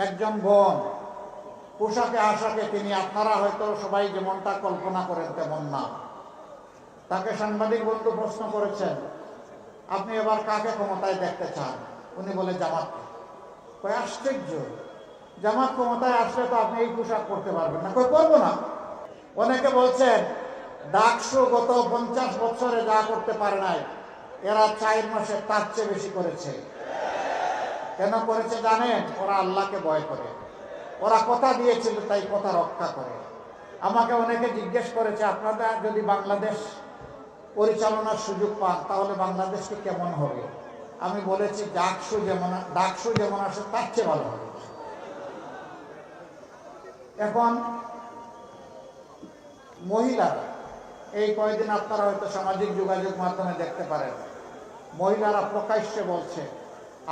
একজন বোন পোশাকে আশাকে তিনি আপনারা হয়তো সবাই যেমনটা কল্পনা করেন তেমন না। তাকে সাংবাদিক বন্ধু প্রশ্ন করেছেন, আপনি এবার কাকে ক্ষমতায় দেখতে চান? উনি বলে জামাত। কয় আশ্চর্য, জামাত ক্ষমতায় আসলে তো আপনি এই পোশাক পরতে পারবেন না। কই করবো না। অনেকে বলছেন ডাকসু গত 50 বছরে যা করতে পারে নাই এরা 4 মাসে তার চেয়ে বেশি করেছে। কেন করেছে জানেন? ওরা আল্লাহকে ভয় করে, ওরা কথা দিয়েছিল তাই কথা রক্ষা করে। আমাকে অনেকে জিজ্ঞেস করেছে, আপনারা যদি বাংলাদেশ পরিচালনার সুযোগ পান তাহলে বাংলাদেশকে কেমন হবে? আমি বলেছি ডাকসু যেমন আসে তার চেয়ে ভালো হবে। এখন মহিলারা, এই কয়েকদিন আপনারা হয়তো সামাজিক যোগাযোগ মাধ্যমে দেখতে পারেন, মহিলারা প্রকাশ্যে বলছে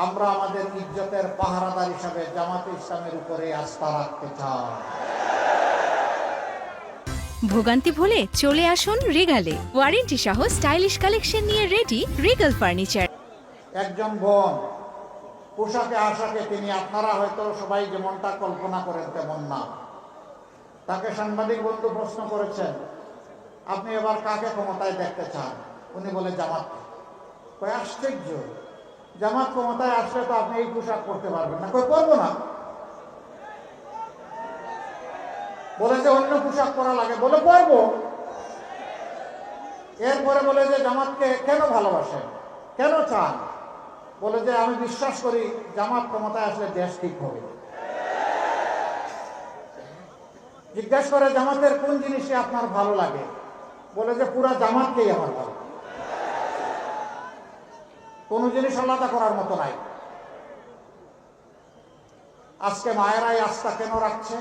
আমরা আমাদের ইজ্জতের পাহারাদার হিসাবে জামাতে ইসলামের উপরে আস্থা রাখতে চাই। ভোগান্তি ভুলে চলে আসুন রিগালে। ওয়ারেন্টি সহ স্টাইলিশ কালেকশন নিয়ে রেডি রিগাল ফার্নিচার। একজন বোন পোশাকে আশাকে তিনি আপনারা হয়তো সবাই যেমনটা কল্পনা করেন তেমন না। তাকে সাংবাদিক বন্ধু প্রশ্ন করেছেন, আপনি এবার কাকে ক্ষমতায় দেখতে চান? উনি বলে জামাত। কয় আশ্চর্য, জামাত ক্ষমতায় আসলে তো আপনি এই পোশাক পরতে পারবেন না। কই করবো না। বলে যে অন্য পোশাক পরা লাগে, বলে পরবো। এরপরে বলে যে জামাতকে কেন ভালোবাসেন, কেন চান? বলে যে আমি বিশ্বাস করি জামাত ক্ষমতায় আসলে দেশ ঠিক হবে। জিজ্ঞাসা করে জামাতের কোন জিনিসে আপনার ভালো লাগে? বলে যে পুরা জামাতকেই আমার ভালো, কোনো জিনিস আলাদা করার মতো নাই। আজকে মায়েরাই আস্থা কেন রাখছে?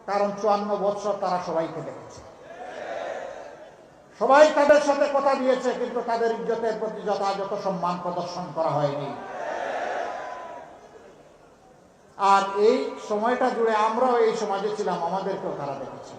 কারণ 54 বছর তারা সবাইকে দেখেছে, সবাই তাদের সাথে কথা দিয়েছে, কিন্তু তাদের ইজ্জতের প্রতি যথাযথ সম্মান প্রদর্শন করা হয়নি। আর এই সময়টা জুড়ে আমরাও এই সমাজে ছিলাম, আমাদেরকেও তারা দেখেছে।